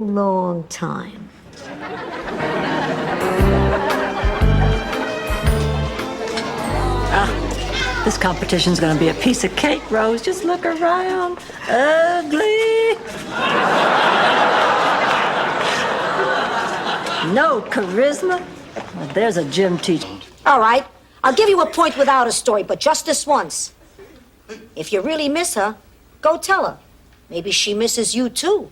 long time. This competition's gonna be a piece of cake, Rose. Just look around. Ugly. No charisma. Well, there's a gym teacher. All right, I'll give you a point without a story, but just this once. If you really miss her, go tell her. Maybe she misses you too.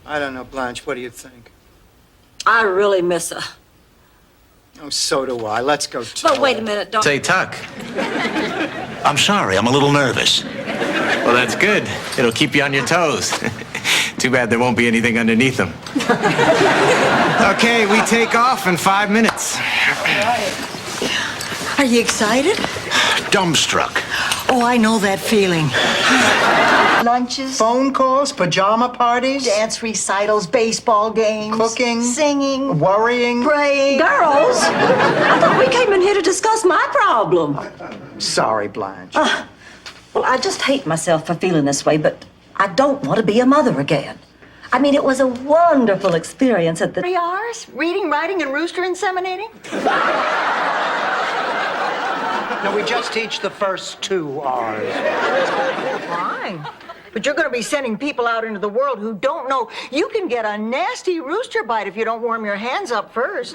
I don't know, Blanche. What do you think? I really miss her. Oh, so do I. Let's go tell But wait a her. minute, don't. Say, Tuck. I'm sorry, I'm a little nervous. Well, that's good. It'll keep you on your toes. Too bad there won't be anything underneath them. Okay, we take off in 5 minutes. Are you excited? Dumbstruck. Oh, I know that feeling. Lunches, Phone calls, pajama parties, dance recitals, baseball games, cooking, singing, worrying. praying. Girls, I thought we came in here to discuss my problem. Sorry, Blanche. Well, I just hate myself for feeling this way, but I don't want to be a mother again. I mean, it was a wonderful experience at the... 3 hours? Reading, writing, and rooster inseminating? No, we just teach the first 2 R's. Fine. But you're going to be sending people out into the world who don't know you can get a nasty rooster bite if you don't warm your hands up first.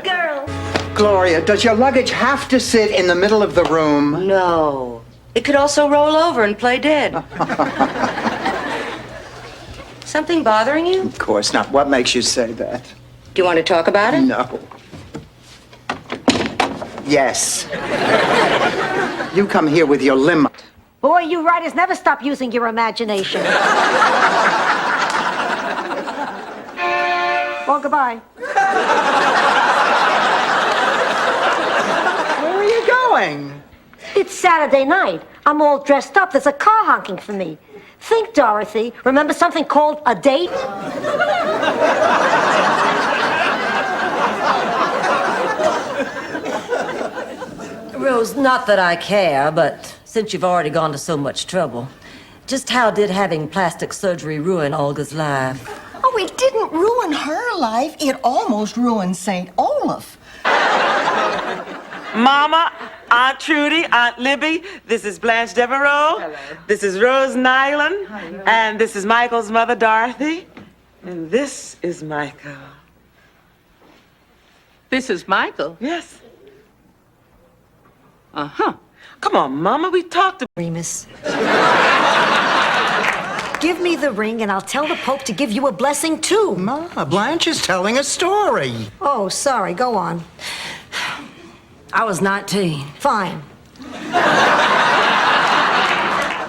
Girl. Gloria, does your luggage have to sit in the middle of the room? No. It could also roll over and play dead. Something bothering you? Of course not. What makes you say that? Do you want to talk about it? No. Yes. You come here with your limo. Boy, you writers never stop using your imagination. Well, goodbye. Where are you going? It's Saturday night. I'm all dressed up. There's a car honking for me. Think, Dorothy. Remember something called a date? Rose, not that I care, but since you've already gone to so much trouble, just how did having plastic surgery ruin Olga's life? Oh, it didn't ruin her life. It almost ruined St. Olaf. Mama, Aunt Trudy, Aunt Libby, this is Blanche Devereaux. Hello. This is Rose Nyland. And this is Michael's mother, Dorothy. And this is Michael. This is Michael. Yes. Uh-huh. Come on, Mama, we talked about... Remus. Give me the ring and I'll tell the Pope to give you a blessing too. Ma, Blanche is telling a story. Oh, sorry. Go on. I was 19. Fine.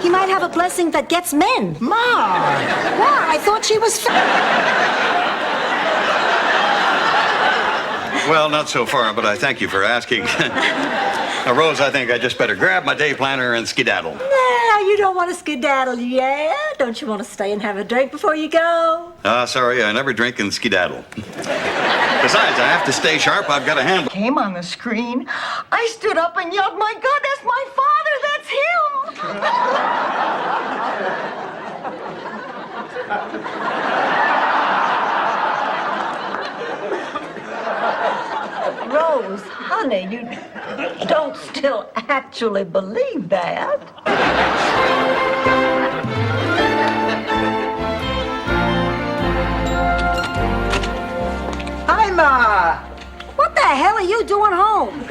He might have a blessing that gets men. Ma! Why? I thought she was... Well, not so far, but I thank you for asking. Now, Rose, I think I just better grab my day planner and skedaddle. Nah, you don't want to skedaddle, yeah? Don't you want to stay and have a drink before you go? Sorry, I never drink and skedaddle. Besides, I have to stay sharp. I've got a handle. Came on the screen. I stood up and yelled, "My God, that's my father! That's him!" Rose, honey, you don't still actually believe that. Hi, Ma! What the hell are you doing home?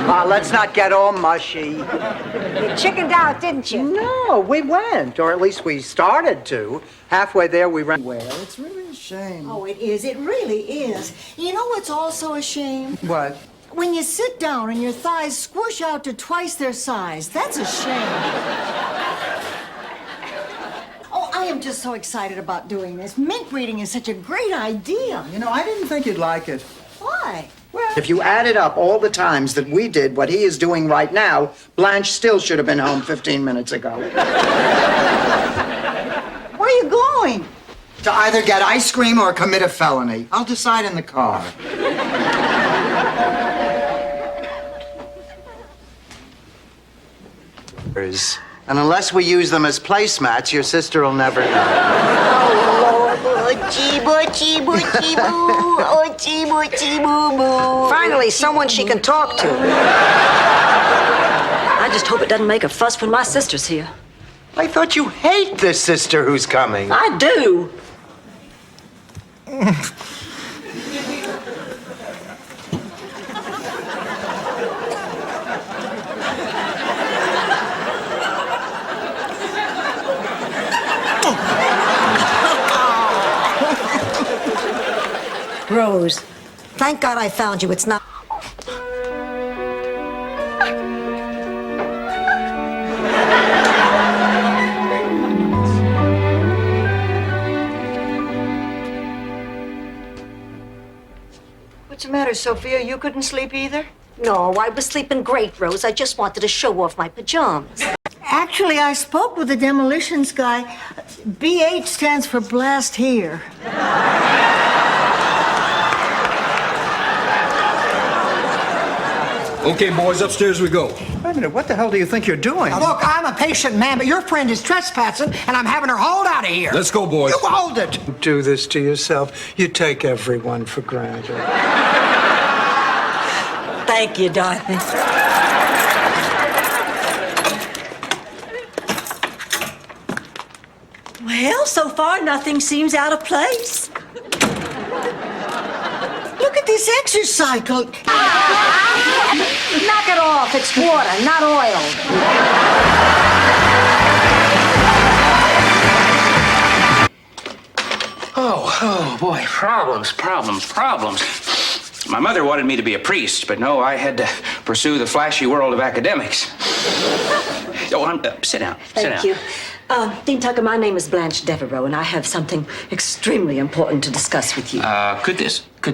Ma, let's not get all mushy. You chickened out, didn't you? No, we went, or at least we started to. Halfway there, we ran. Well, it's really a shame. Oh, it is. It really is. You know what's also a shame? What? When you sit down and your thighs squish out to twice their size. That's a shame. Oh, I am just so excited about doing this. Mint reading is such a great idea. You know, I didn't think you'd like it. Why? Well, if you added up all the times that we did what he is doing right now, Blanche still should have been home 15 minutes ago. Where are you going? To either get ice cream or commit a felony. I'll decide in the car. And unless we use them as placemats, your sister will never know. Finally, someone she can talk to. I just hope it doesn't make a fuss when my sister's here. I thought you hate this sister who's coming. I do. Rose, thank God I found you. It's not. What's the matter, Sophia? You couldn't sleep either? No, I was sleeping great, Rose. I just wanted to show off my pajamas. Actually, I spoke with the demolitions guy. BH stands for blast here. Okay, boys, upstairs we go. Wait a minute, what the hell do you think you're doing? Look, I'm a patient man, but your friend is trespassing, and I'm having her hauled out of here. Let's go, boys. You hold it. Don't do this to yourself. You take everyone for granted. Thank you, Dorothy. Well, so far nothing seems out of place. Look at this exercycle. Knock it off. It's water, not oil. Oh, boy, problems. My mother wanted me to be a priest, but no, I had to pursue the flashy world of academics. Sit down. Thank you. Dean Tucker, my name is Blanche Devereaux, and I have something extremely important to discuss with you. Could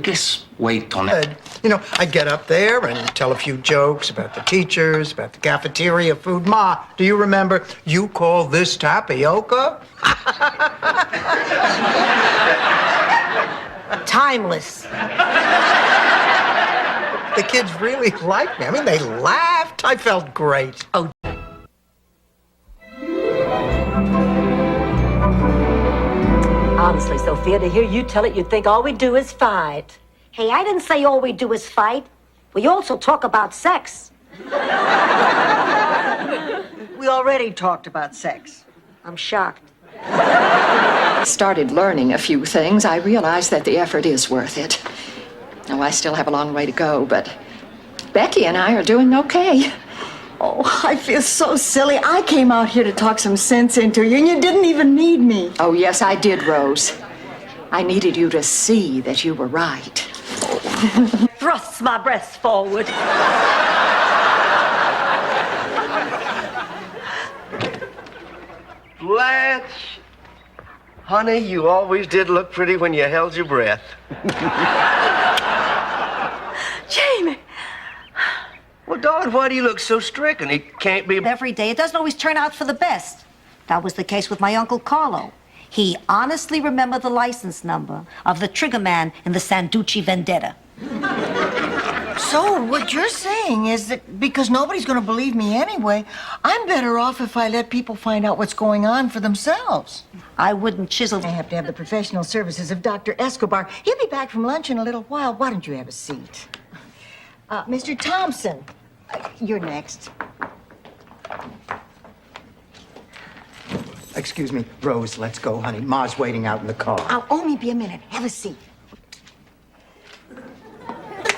this wait till next? You know, I'd get up there and tell a few jokes about the teachers, about the cafeteria food. Ma, do you remember? You call this tapioca? Timeless. The kids really liked me. I mean, they laughed. I felt great. Oh. Honestly, Sophia, to hear you tell it, you'd think all we do is fight. Hey, I didn't say all we do is fight. We also talk about sex. We already talked about sex. I'm shocked. Started learning a few things, I realized that the effort is worth it. Now, I still have a long way to go, but Becky and I are doing okay. Oh, I feel so silly. I came out here to talk some sense into you, and you didn't even need me. Oh, yes, I did, Rose. I needed you to see that you were right. Thrusts my breasts forward. Blanche, honey, you always did look pretty when you held your breath. Jamie! Well, Dawn, why do you look so stricken? It can't be... Every day, it doesn't always turn out for the best. That was the case with my Uncle Carlo. He honestly remembered the license number of the triggerman in the Sanducci Vendetta. So, what you're saying is that because nobody's going to believe me anyway, I'm better off if I let people find out what's going on for themselves. I wouldn't chisel. I have to have the professional services of Dr. Escobar. He'll be back from lunch in a little while. Why don't you have a seat? Mr. Thompson, you're next. Excuse me, Rose, let's go, honey. Ma's waiting out in the car. I'll only be a minute. Have a seat.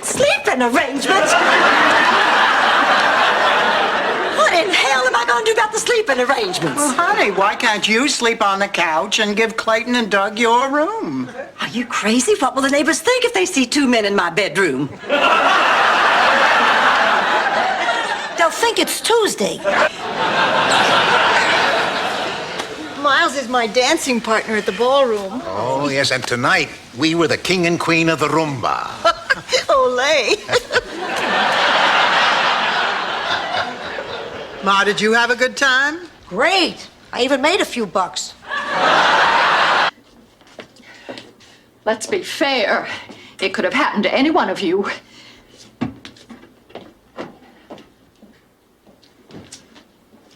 Sleeping arrangements? What in hell am I going to do about the sleeping arrangements? Well, honey, why can't you sleep on the couch and give Clayton and Doug your room? Are you crazy? What will the neighbors think if they see two men in my bedroom? They'll think it's Tuesday. Miles is my dancing partner at the ballroom. Oh, yes, and tonight we were the king and queen of the rumba. Olay. Ma, did you have a good time? Great. I even made a few bucks. Let's be fair. It could have happened to any one of you.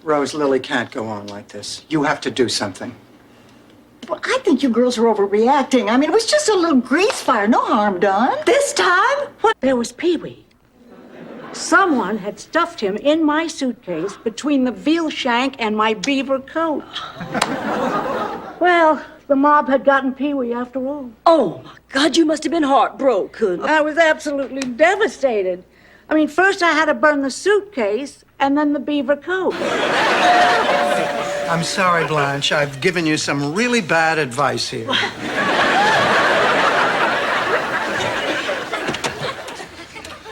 Rose, Lily can't go on like this. You have to do something. Well, I think you girls are overreacting. I mean, it was just a little grease fire. No harm done. This time? What? There was Pee-wee. Someone had stuffed him in my suitcase between the veal shank and my beaver coat. Well, the mob had gotten Pee-wee after all. Oh, my God, you must have been heartbroken. I was absolutely devastated. I mean, first I had to burn the suitcase and then the beaver coat. I'm sorry, Blanche. I've given you some really bad advice here.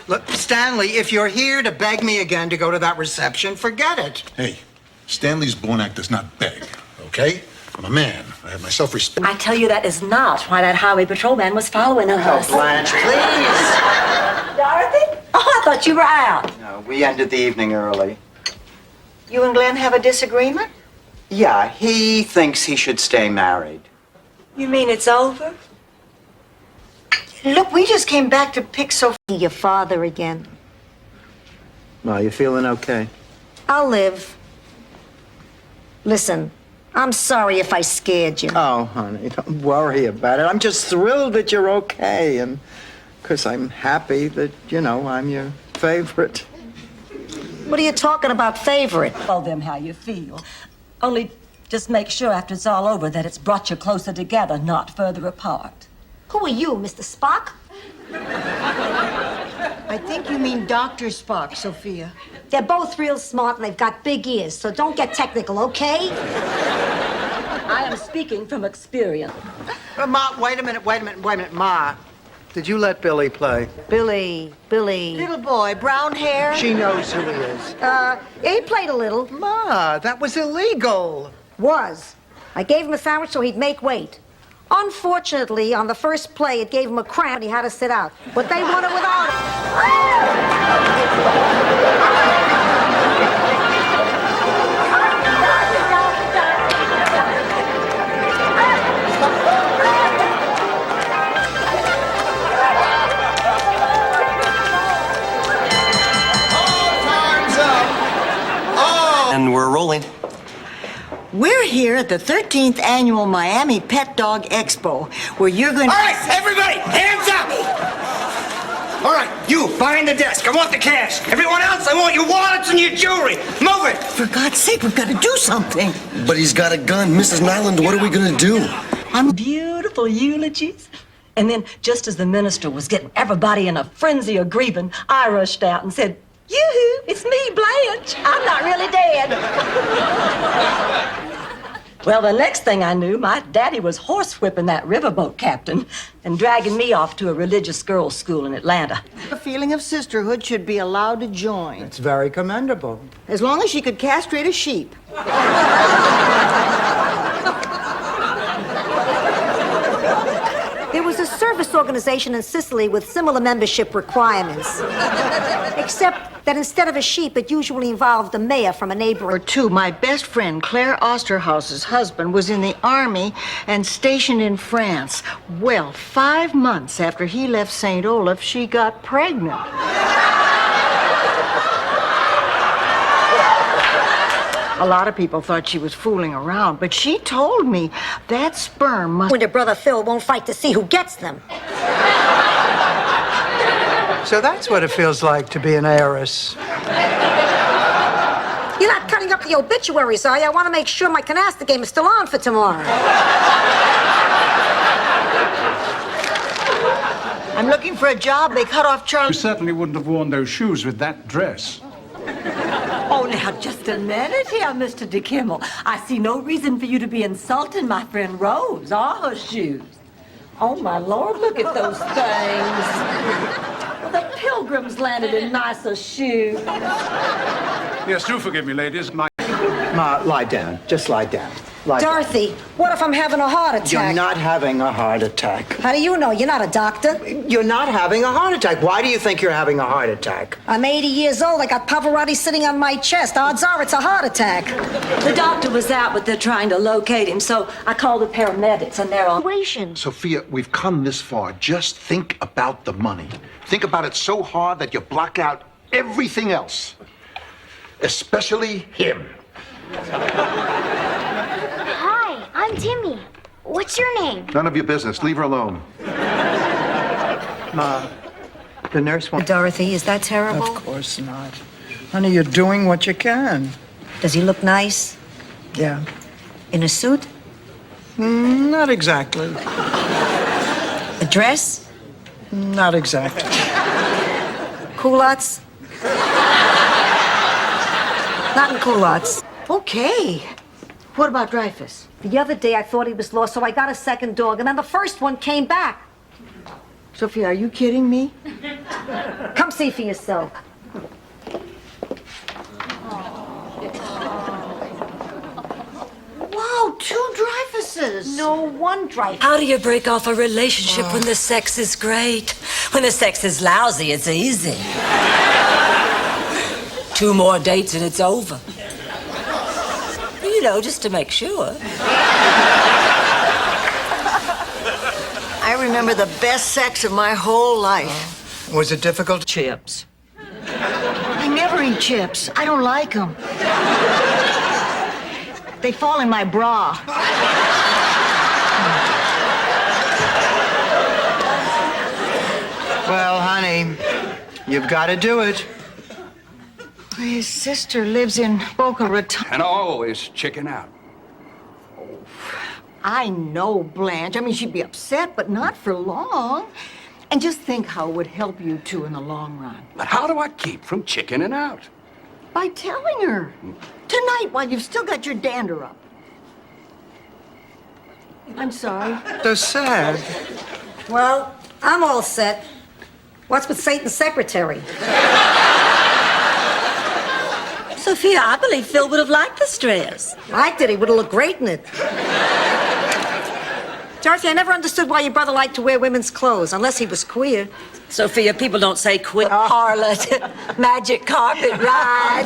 Look, Stanley, if you're here to beg me again to go to that reception, forget it. Hey, Stanley's Born Act does not beg, okay? I'm a man. I have my self-respect. I tell you, that is not why that highway patrol man was following us. Oh, Blanche, please. Dorothy? Oh, I thought you were out. No, we ended the evening early. You and Glenn have a disagreement? Yeah, he thinks he should stay married. You mean it's over? Look, we just came back to pick Sophia. Your father again. Well, you feeling okay? I'll live. Listen, I'm sorry if I scared you. Oh, honey, don't worry about it. I'm just thrilled that you're okay, and because I'm happy that, you know, I'm your favorite. What are you talking about, favorite? Tell them how you feel. Only just make sure after it's all over that it's brought you closer together, not further apart. Who are you, Mr. Spock? I think you mean Dr. Spock, Sophia. They're both real smart and they've got big ears, so don't get technical, okay? I am speaking from experience. Ma, wait a minute. Ma, did you let Billy play? Billy. Little boy, brown hair. She knows who he is. He played a little. Ma, that was illegal. Was. I gave him a sandwich so he'd make weight. Unfortunately, on the first play, it gave him a cramp and he had to sit out. But they won it without And we're rolling. We're here at the 13th annual Miami Pet Dog Expo, where you're going to... All right, everybody, hands up! All right, you, behind the desk, I want the cash. Everyone else, I want your wallets and your jewelry. Move it! For God's sake, we've got to do something. But he's got a gun. Mrs. Nyland, what are we gonna do? Beautiful eulogies. And then, just as the minister was getting everybody in a frenzy of grieving, I rushed out and said, "Yoo-hoo, it's me, Blanche. I'm not really dead." Well, the next thing I knew, my daddy was horsewhipping that riverboat captain and dragging me off to a religious girls' school in Atlanta. A feeling of sisterhood should be allowed to join. It's very commendable. As long as she could castrate a sheep. There was a service organization in Sicily with similar membership requirements. Except that instead of a sheep, it usually involved the mayor from a neighboring... Or two, my best friend, Claire Osterhaus's husband, was in the army and stationed in France. Well, 5 months after he left St. Olaf, she got pregnant. A lot of people thought she was fooling around, but she told me that sperm must... When your brother Phil won't fight to see who gets them. So that's what it feels like to be an heiress. You're not cutting up the obituaries, are you? I want to make sure my canasta game is still on for tomorrow. I'm looking for a job. They cut off Charlie. You certainly wouldn't have worn those shoes with that dress. Oh, now, just a minute here, Mr. DeKimmel. I see no reason for you to be insulting my friend Rose or her shoes. Oh, my Lord, look at those things. Well, the Pilgrims landed in nicer shoes. Yes, do forgive me, ladies. Ma, lie down. Just lie down. Lie down. Dorothy, what if I'm having a heart attack? You're not having a heart attack. How do you know? You're not a doctor. You're not having a heart attack. Why do you think you're having a heart attack? I'm 80 years old. I got Pavarotti sitting on my chest. Odds are it's a heart attack. The doctor was out, but they're trying to locate him, so I called the paramedics, and they're on... Sophia, we've come this far. Just think about the money. Think about it so hard that you block out everything else. Especially him. Hi, I'm Timmy. What's your name? None of your business. Leave her alone. Ma, the nurse wants... Dorothy, is that terrible? Of course not. Honey, you're doing what you can. Does he look nice? Yeah. In a suit? Not exactly. A dress? Not exactly. Culottes? Not in culottes. Okay. What about Dreyfus? The other day I thought he was lost, so I got a second dog, and then the first one came back. Sophia, are you kidding me? Come see for yourself. Wow, 2 Dreyfuses. No, one Dreyfus. How do you break off a relationship when the sex is great? When the sex is lousy, it's easy. 2 more dates and it's over. You know, just to make sure. I remember the best sex of my whole life. Was it difficult? Chips. I never eat chips. I don't like them. They fall in my bra. Well, honey, you've got to do it. His sister lives in Boca Raton. And always chicken out. I know, Blanche. I mean, she'd be upset, but not for long. And just think how it would help you two in the long run. But how do I keep from chickening out? By telling her. Tonight, while you've still got your dander up. I'm sorry. So sad. Well, I'm all set. What's with Satan's secretary? Sophia, I believe Phil would have liked this dress. I did. He would have looked great in it. Dorothy, I never understood why your brother liked to wear women's clothes, unless he was queer. Sophia, people don't say queer. Harlot, magic carpet ride.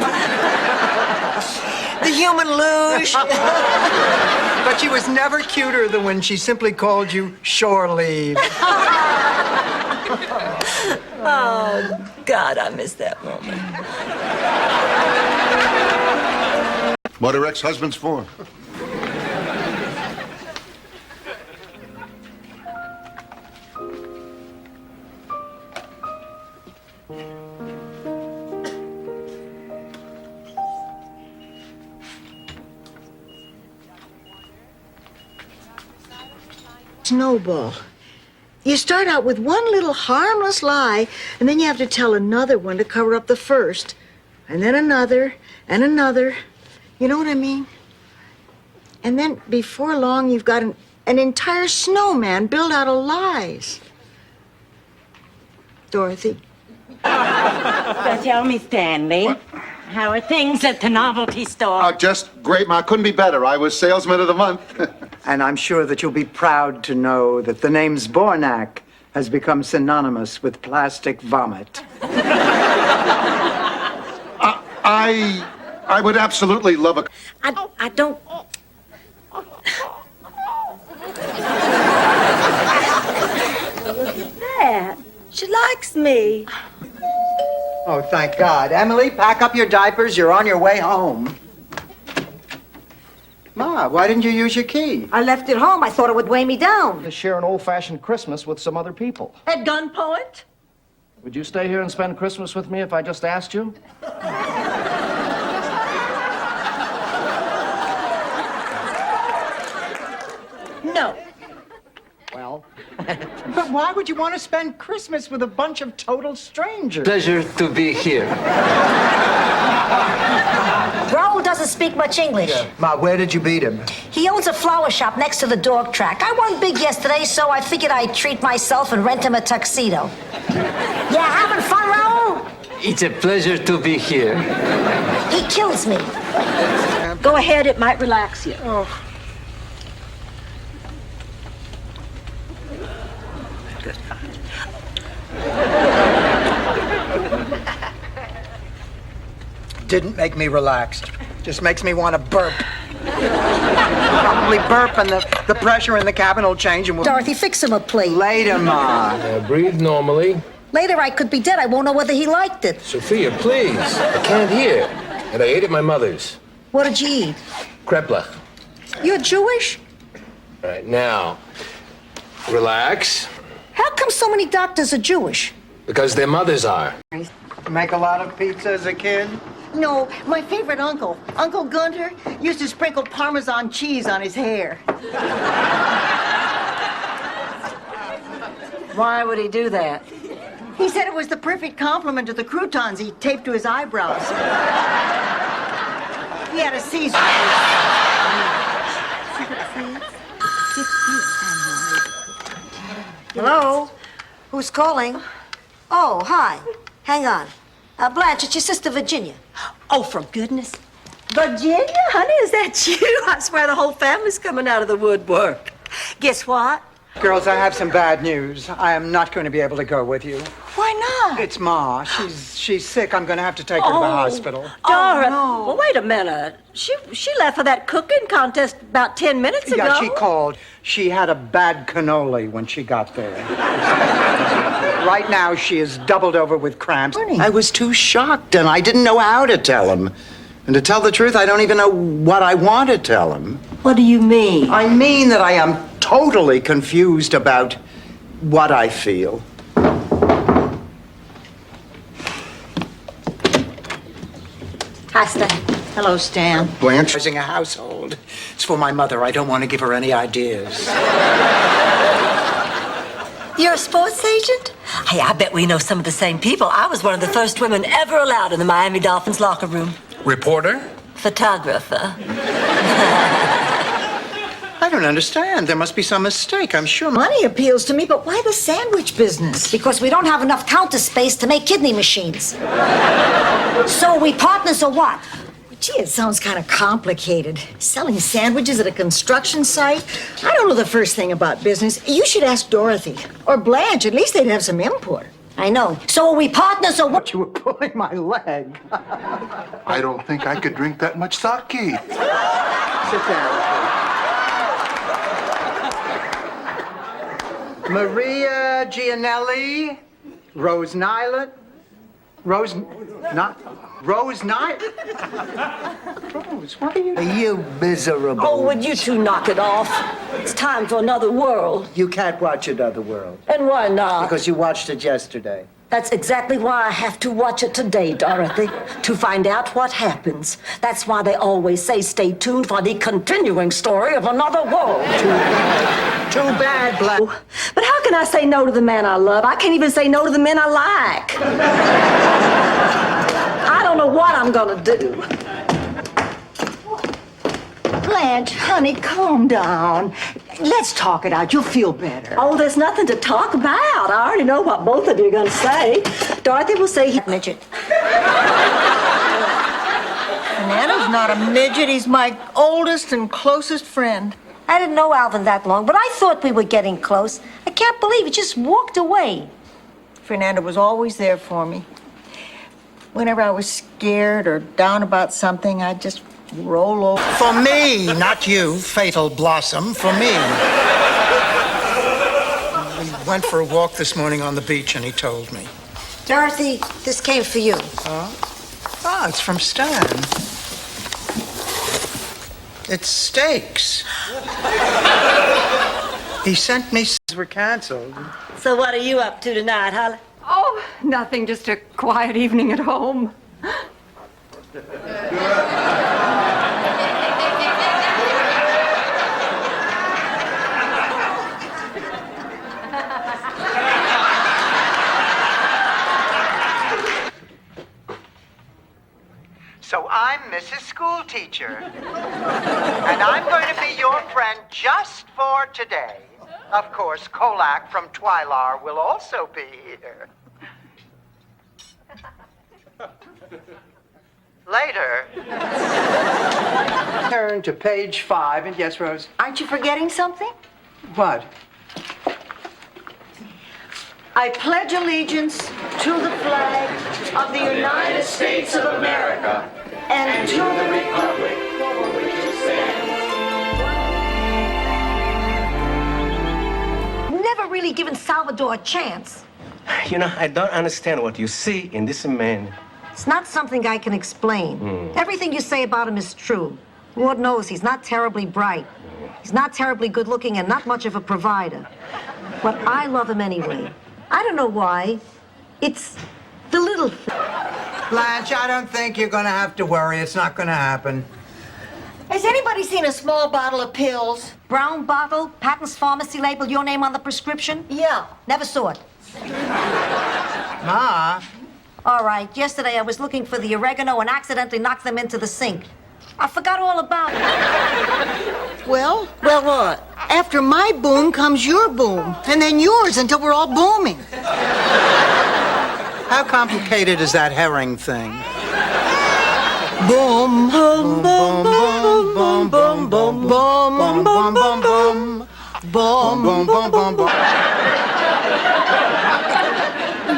The human luge. But she was never cuter than when she simply called you shore leave. Oh, God, I miss that moment. What are ex-husbands for? Snowball. You start out with one little harmless lie, and then you have to tell another one to cover up the first. And then another, and another. You know what I mean? And then before long, you've got an entire snowman built out of lies. Dorothy? So tell me, Stanley, how are things at the novelty store? Just great, Ma. Couldn't be better. I was salesman of the month. And I'm sure that you'll be proud to know that the name Zbornak has become synonymous with plastic vomit. I would absolutely love a... I don't... Look at that. She likes me. Oh, thank God. Emily, pack up your diapers. You're on your way home. Ma, why didn't you use your key? I left it home. I thought it would weigh me down. To share an old-fashioned Christmas with some other people. At gunpoint? Would you stay here and spend Christmas with me if I just asked you? No. Well, But why would you want to spend Christmas with a bunch of total strangers? pleasure to be here. Raoul doesn't speak much English. Ma, where did you beat him? He owns a flower shop next to the dog track. I won big yesterday, so I figured I'd treat myself and rent him a tuxedo. Yeah, having fun, Raoul? It's a pleasure to be here. He kills me. Go ahead, it might relax you. Didn't make me relaxed. Just makes me want to burp. Probably burp and the pressure in the cabin will change and we'll... Dorothy, fix him a plate. Later, Ma. Breathe normally. Later, I could be dead. I won't know whether he liked it. Sophia, please. I can't hear. And I ate at my mother's. What did you eat? Kreplach. You're Jewish? All right, now, relax, How come so many doctors are Jewish? because their mothers are. Make a lot of pizza as a kid? No, my favorite uncle, Uncle Gunter, used to sprinkle Parmesan cheese on his hair. Why would he do that? He said it was the perfect compliment to the croutons he taped to his eyebrows. He had a Caesar. Hello? Who's calling? Oh, hi. Hang on. Blanche, it's your sister Virginia. Oh, for goodness. Virginia, honey, is that you? I swear the whole family's coming out of the woodwork. Guess what? Girls, I have some bad news. I am not going to be able to go with you. Why not? It's Ma. She's sick. I'm going to have to take her to the hospital. Dora, well, wait a minute. She left for that cooking contest about 10 minutes ago. Yeah, she called. She had a bad cannoli when she got there. Right now, she is doubled over with cramps. I was too shocked, and I didn't know how to tell him. And to tell the truth, I don't even know what I want to tell him. What do you mean? I mean that I am totally confused about what I feel. Hi, Stan. Hello, Stan. Blanche. Raising a household. It's for my mother. I don't want to give her any ideas. You're a sports agent? Hey, I bet we know some of the same people. I was one of the first women ever allowed in the Miami Dolphins locker room. Reporter? Photographer. I don't understand. There must be some mistake, I'm sure. Money appeals to me, but why the sandwich business? Because we don't have enough counter space to make kidney machines. So are we partners or what? Gee, it sounds kind of complicated. Selling sandwiches at a construction site? I don't know the first thing about business. You should ask Dorothy. Or Blanche. At least they'd have some input. I know. So are we partners or what? You were pulling my leg. I don't think I could drink that much sake. Sit down. Maria Gianelli, Rose Nyland, Rose, Rose, what are you? You miserable. Oh, would you two knock it off? It's time for another world. You can't watch Another World. And why not? Because you watched it yesterday. That's exactly why I have to watch it today, Dorothy, to find out what happens. That's why they always say stay tuned for the continuing story of Another World. Too bad, Black. But how can I say no to the man I love? I can't even say no to the men I like. I don't know what I'm gonna do. Blanche, honey, calm down. Let's talk it out. You'll feel better. Oh, there's nothing to talk about. I already know what both of you are gonna say. Dorothy will say Midget. Fernando's not a midget. He's my oldest and closest friend. I didn't know Alvin that long, but I thought we were getting close. I can't believe he just walked away. Fernando was always there for me. Whenever I was scared or down about something, I'd just roll over. For me, not you, Fatal Blossom, for me. We went for a walk this morning on the beach, and he told me. Dorothy, this came for you. Ah, it's from Stan. It's steaks. He sent me. We're canceled. So what are you up to tonight, Holly? Oh, nothing, just a quiet evening at home. So I'm Mrs. School Teacher, and I'm going to be your friend just for today. Of course, Kolak from Twilar will also be here. Later. Turn to page 5, and yes, Rose. Aren't you forgetting something? What? I pledge allegiance to the flag of the United States of America and to the republic for which it stands. Never really given Salvador a chance. You know, I don't understand what you see in this man. It's not something I can explain. Everything you say about him is true. Lord knows he's not terribly bright. He's not terribly good looking and not much of a provider. But I love him anyway. I don't know why. It's the little thing. Blanche, I don't think you're going to have to worry. It's not going to happen. Has anybody seen a small bottle of pills? Brown bottle, Patton's Pharmacy label, your name on the prescription? Yeah. Never saw it. Ma. All right, yesterday I was looking for the oregano and accidentally knocked them into the sink. I forgot all about it. Well, what? after my boom comes your boom, and then yours until we're all booming. How complicated is that herring thing? Boom, boom, boom, boom, boom, boom, boom, boom, boom, boom, boom, boom, boom, boom, boom.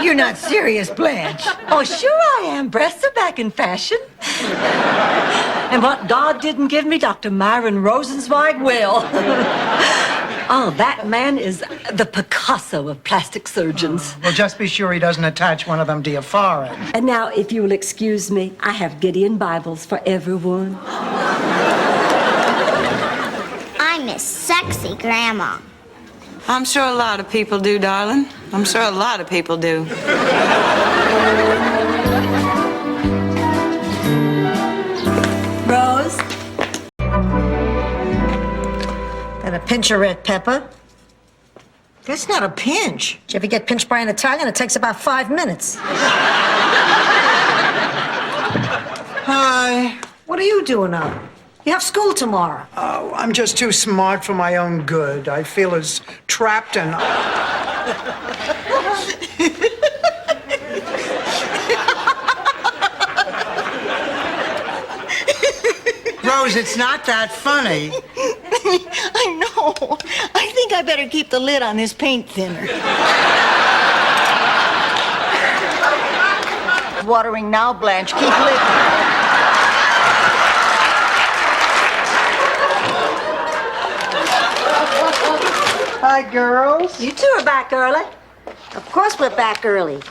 You're not serious, Blanche. Oh, sure I am. Breasts are back in fashion. And what God didn't give me, Dr. Myron Rosenzweig will. Oh, that man is the Picasso of plastic surgeons. Well, just be sure he doesn't attach one of them to your forehead. And now, if you will excuse me, I have Gideon Bibles for everyone. I miss sexy Grandma. I'm sure a lot of people do, darling. I'm sure a lot of people do. Rose? And a pinch of red pepper. That's not a pinch. Did you ever get pinched by an Italian? It takes about 5 minutes. Hi. What are you doing up? You have school tomorrow. Oh, I'm just too smart for my own good. I feel as trapped and... Rose, it's not that funny. I know. I think I better keep the lid on this paint thinner. Watering now, Blanche. Keep lid. Hi, girls. You two are back early. Of course we're back early.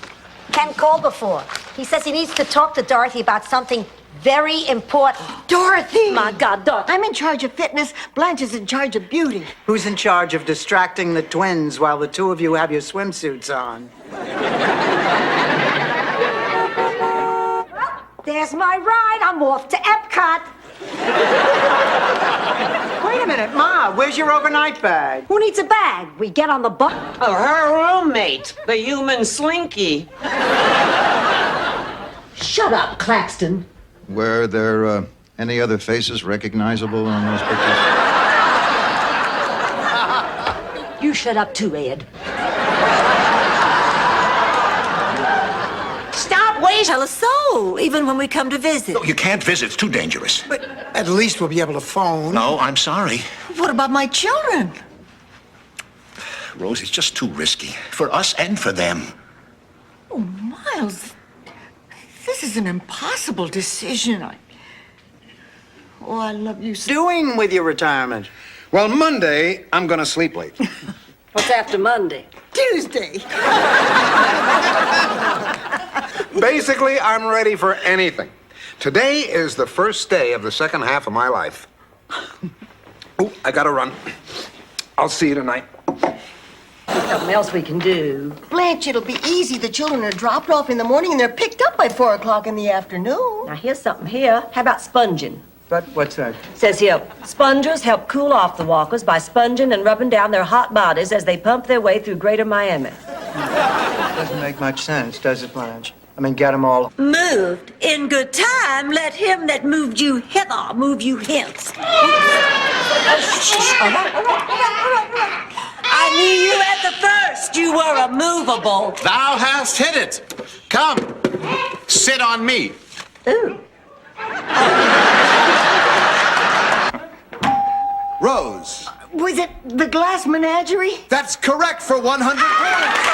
Ken called before. He says he needs to talk to Dorothy about something very important. Dorothy! My God, Dorothy. I'm in charge of fitness. Blanche is in charge of beauty. Who's in charge of distracting the twins while the two of you have your swimsuits on? There's my ride. I'm off to Epcot. Wait a minute, Ma. Where's your overnight bag? Who needs a bag? We get on the bus. Oh, her roommate, the human Slinky. Shut up, Claxton. Were there any other faces recognizable on those pictures? You shut up too, Ed. Stop waiting. Tell us so, even when we come to visit. No, you can't visit. It's too dangerous. But at least we'll be able to phone. No, I'm sorry. What about my children? Rose, it's just too risky. For us and for them. Oh, Miles, this is an impossible decision. I love you so. Doing with your retirement? Well, Monday, I'm gonna sleep late. What's after Monday? Tuesday. Basically, I'm ready for anything. Today is the first day of the second half of my life. Oh, I gotta run. I'll see you tonight. There's something else we can do. Blanche, it'll be easy. The children are dropped off in the morning and they're picked up by 4 o'clock in the afternoon. Now, here's something here. How about sponging? But what's that? Says here, spongers help cool off the walkers by sponging and rubbing down their hot bodies as they pump their way through Greater Miami. Doesn't make much sense, does it, Blanche? I mean, get them all. Moved in good time, let him that moved you hither move you hence. I knew you at the first. You were immovable. Thou hast hit it. Come, sit on me. Ooh. Rose. Was it the glass menagerie? That's correct for 100 points.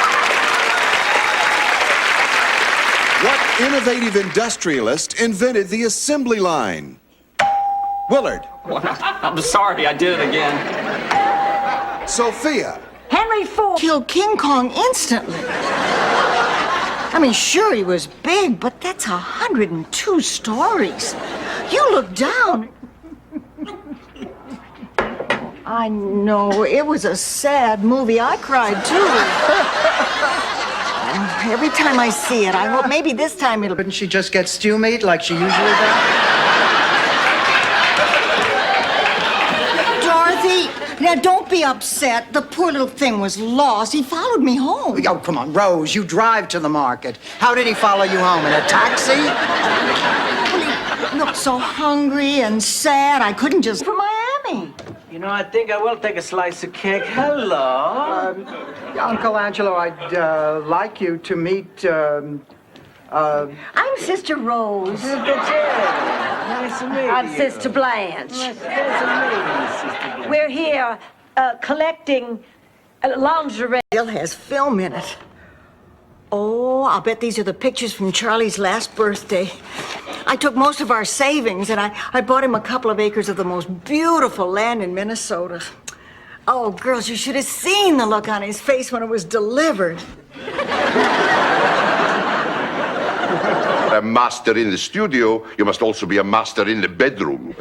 What innovative industrialist invented the assembly line? Willard. I'm sorry, I did it again. Sophia. Henry Ford killed King Kong instantly. I mean, sure, he was big, but that's 102 stories. You look down. I know, it was a sad movie. I cried, too. Every time I see it, I hope maybe this time it'll... Couldn't she just get stew meat like she usually does? Dorothy, now don't be upset. The poor little thing was lost. He followed me home. Oh, come on, Rose, you drive to the market. How did he follow you home? In a taxi? Well, he looked so hungry and sad. I couldn't just... For Miami. You know, I think I will take a slice of cake. Hello. Uncle Angelo, I'd like you to meet, I'm Sister Rose. Nice to meet you. I'm Sister Blanche. Nice to meet you, Sister Blanche. We're here collecting lingerie. Still has film in it. Oh, I'll bet these are the pictures from Charlie's last birthday. I took most of our savings and I bought him a couple of acres of the most beautiful land in Minnesota. Oh, girls, you should have seen the look on his face when it was delivered. A master in the studio, you must also be a master in the bedroom.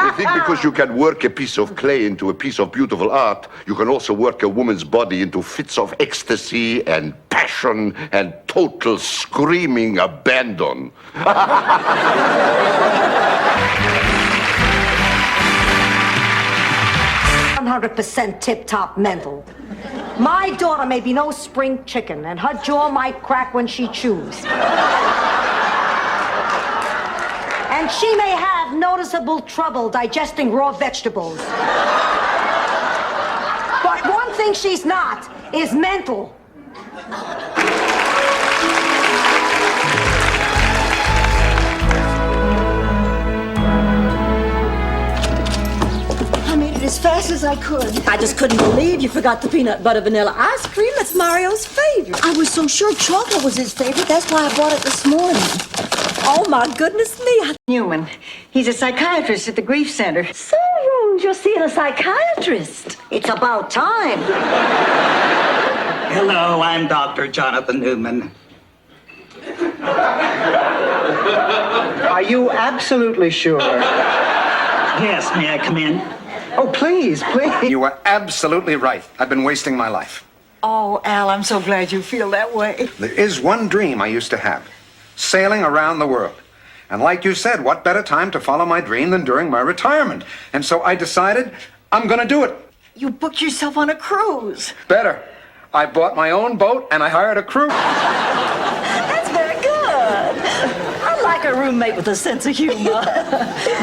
You think because you can work a piece of clay into a piece of beautiful art, you can also work a woman's body into fits of ecstasy and passion and total screaming abandon. 100% tip-top mental. My daughter may be no spring chicken, and her jaw might crack when she chews. And she may have noticeable trouble digesting raw vegetables. But one thing she's not is mental. I made it as fast as I could. I just couldn't believe you forgot the peanut butter vanilla ice cream. That's Mario's favorite. I was so sure chocolate was his favorite. That's why I bought it this morning. Oh, my goodness me. Newman. He's a psychiatrist at the Grief Center. So, Rose, you're seeing a psychiatrist. It's about time. Hello, I'm Dr. Jonathan Newman. Are you absolutely sure? Yes, may I come in? Oh, please, please. You were absolutely right. I've been wasting my life. Oh, Al, I'm so glad you feel that way. There is one dream I used to have. Sailing around the world. And like you said, what better time to follow my dream than during my retirement? And so I decided I'm going to do it. You booked yourself on a cruise. Better. I bought my own boat and I hired a crew. That's very good. I like a roommate with a sense of humor.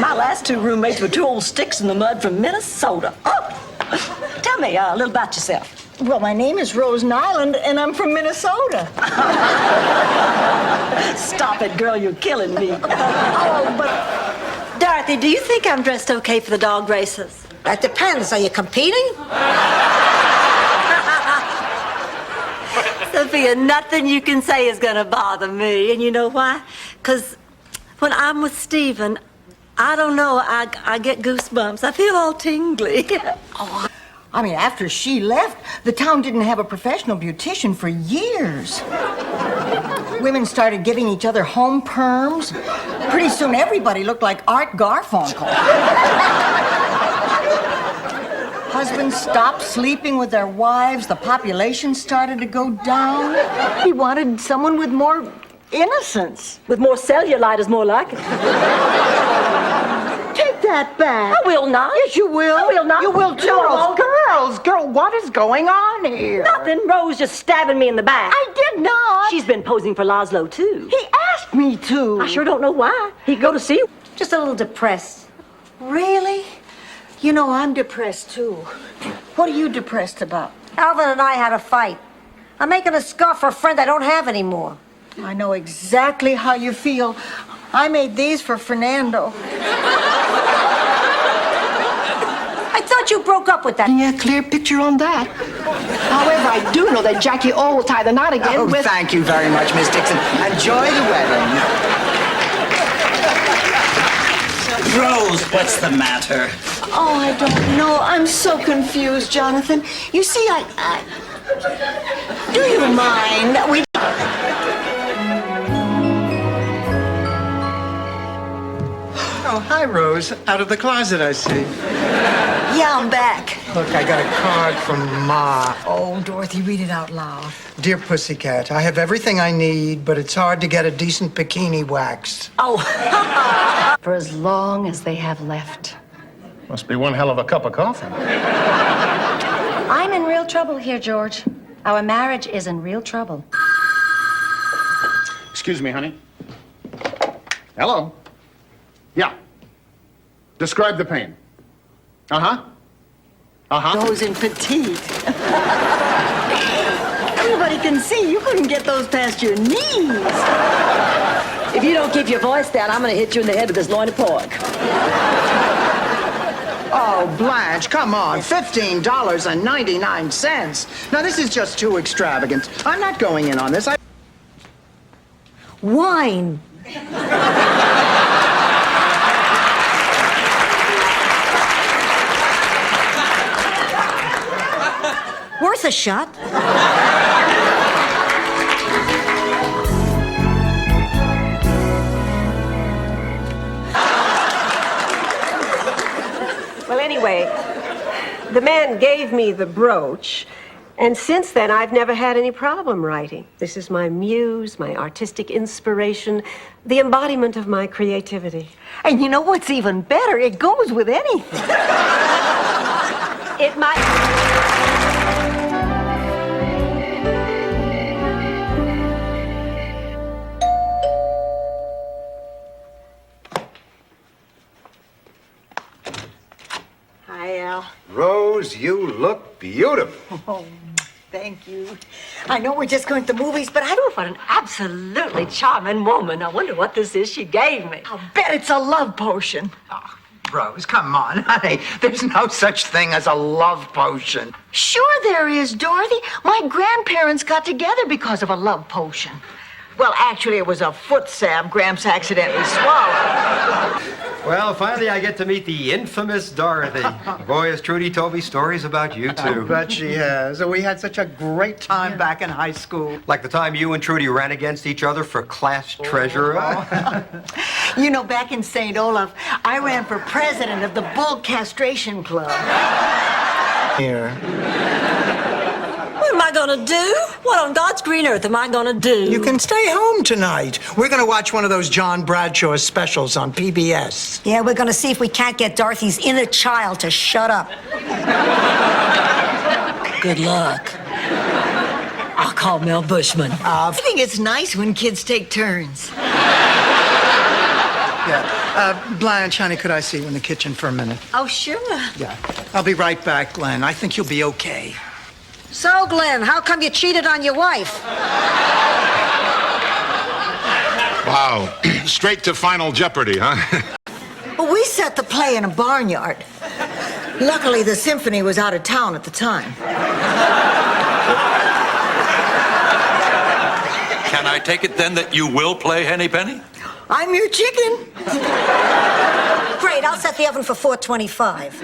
My last two roommates were two old sticks in the mud from Minnesota. Oh. Tell me a little about yourself. Well, my name is Rose Nyland, and I'm from Minnesota. Stop it, girl. You're killing me. Oh, but... Dorothy, do you think I'm dressed okay for the dog races? That depends. Are you competing? Sophia, nothing you can say is going to bother me. And you know why? Because when I'm with Stephen, I don't know, I get goosebumps. I feel all tingly. Oh, I mean, after she left, the town didn't have a professional beautician for years. Women started giving each other home perms. Pretty soon, everybody looked like Art Garfunkel. Husbands stopped sleeping with their wives. The population started to go down. He wanted someone with more innocence. With more cellulite is more like it. Take that back. I will not. Yes, you will. I will not. You will too. Girls, what is going on here? Nothing. Rose just stabbing me in the back. I did not. She's been posing for Laszlo, too. He asked me to. I sure don't know why. He'd go to see you. Just a little depressed. Really? You know, I'm depressed, too. What are you depressed about? Alvin and I had a fight. I'm making a scarf for a friend I don't have anymore. I know exactly how you feel. I made these for Fernando. I thought you broke up with that. Yeah, clear picture on that. However, I do know that Jackie O will tie the knot again Oh, with... thank you very much, Miss Dixon. Enjoy the wedding. Rose, what's the matter? Oh, I don't know. I'm so confused, Jonathan. You see, Do you mind? Oh, hi, Rose. Out of the closet, I see. Yeah, I'm back. Look, I got a card from Ma. Oh, Dorothy, read it out loud. Dear Pussycat, I have everything I need, but it's hard to get a decent bikini waxed. Oh. For as long as they have left. Must be one hell of a cup of coffee. I'm in real trouble here, George. Our marriage is in real trouble. Excuse me, honey. Hello? Yeah. Describe the pain. Uh-huh. Uh-huh. Those in petite. Everybody can see you couldn't get those past your knees. If you don't keep your voice down, I'm gonna hit you in the head with this loin of pork. Oh, Blanche, come on. $15.99. Now, this is just too extravagant. I'm not going in on this. Wine. Worth a shot. Well, anyway, the man gave me the brooch, and since then I've never had any problem writing. This is my muse, my artistic inspiration, the embodiment of my creativity. And you know what's even better? It goes with anything. It might... Hi, Al. Rose, you look beautiful. Oh, thank you. I know we're just going to the movies, but I don't... What an absolutely charming woman. I wonder what this is she gave me. I'll bet it's a love potion. Oh, Rose, come on, honey. There's no such thing as a love potion. Sure there is, Dorothy. My grandparents got together because of a love potion. Well, actually, it was a foot salve Gramps accidentally swallowed. Well, finally I get to meet the infamous Dorothy. Boy, has Trudy told me stories about you, too. I bet she has. We had such a great time back in high school. Like the time you and Trudy ran against each other for class treasurer. You know, back in St. Olaf, I ran for president of the Bull Castration Club. Here. What am I gonna do? What on God's green earth am I gonna do? You can stay home tonight. We're going to watch one of those John Bradshaw specials on PBS. Yeah, we're gonna see if we can't get Dorothy's inner child to shut up. Good luck. I'll call Mel Bushman. I think it's nice when kids take turns. Yeah. Blanche, honey, could I see you in the kitchen for a minute? Oh, sure. Yeah. I'll be right back, Glenn. I think you'll be okay. So, Glenn, how come you cheated on your wife? Wow. Straight to Final Jeopardy, huh? Well, we set the play in a barnyard. Luckily, the symphony was out of town at the time. Can I take it then that you will play Henny Penny? I'm your chicken. Great, I'll set the oven for 425.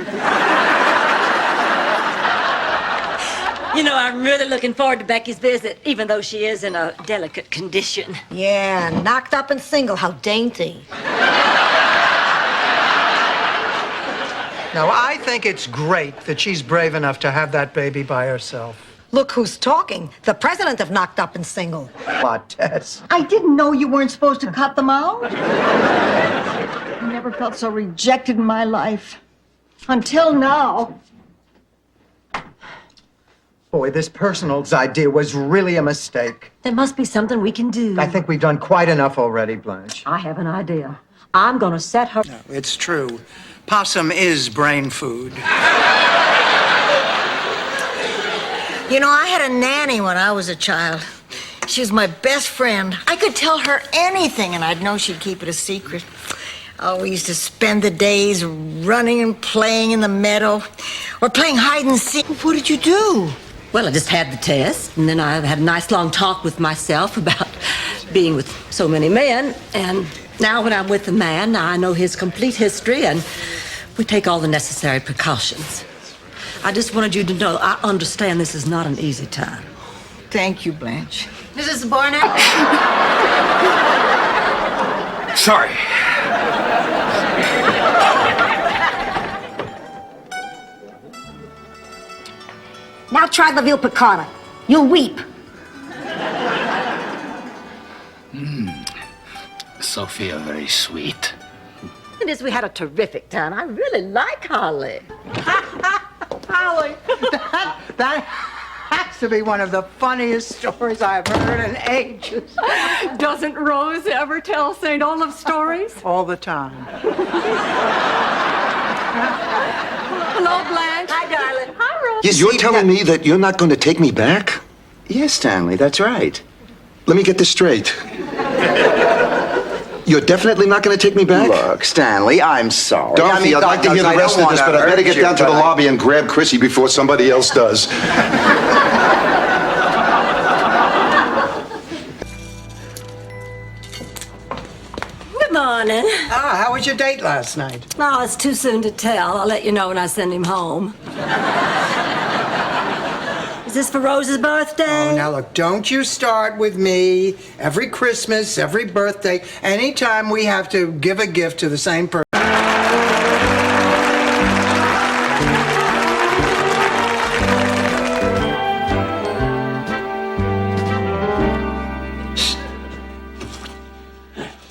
You know, I'm really looking forward to Becky's visit, even though she is in a delicate condition. Yeah, knocked up and single. How dainty. Now, I think it's great that she's brave enough to have that baby by herself. Look who's talking. The president of Knocked Up and Single. What, Tess? I didn't know you weren't supposed to cut them out. I never felt so rejected in my life. Until now. Boy, this personals idea was really a mistake. There must be something we can do. I think we've done quite enough already, Blanche. I have an idea. I'm gonna set her... No, it's true. Possum is brain food. You know, I had a nanny when I was a child. She was my best friend. I could tell her anything, and I'd know she'd keep it a secret. Oh, we used to spend the days running and playing in the meadow, or playing hide and seek. What did you do? Well, I just had the test, and then I had a nice long talk with myself about being with so many men. And now when I'm with a man, I know his complete history, and we take all the necessary precautions. I just wanted you to know I understand this is not an easy time. Thank you, Blanche. Mrs. Barnett? Sorry. Now try the veal piccata. You'll weep. Sophia, very sweet. And as we had a terrific time. I really like Holly. Holly, that has to be one of the funniest stories I've heard in ages. Doesn't Rose ever tell St. Olaf stories? All the time. Hello, Blanche. Hi, darling. Hi, Rose. You're telling me that you're not going to take me back? Yes, Stanley, that's right. Let me get this straight. You're definitely not going to take me back? Look, Stanley, I'm sorry. Dorothy, I'd like to hear the rest of this, but I better get down to the lobby and grab Chrissy before somebody else does. Good morning. Ah, how was your date last night? Oh, it's too soon to tell. I'll let you know when I send him home. Is this for Rose's birthday? Oh, now look, don't you start with me. Every Christmas, every birthday, anytime we have to give a gift to the same person.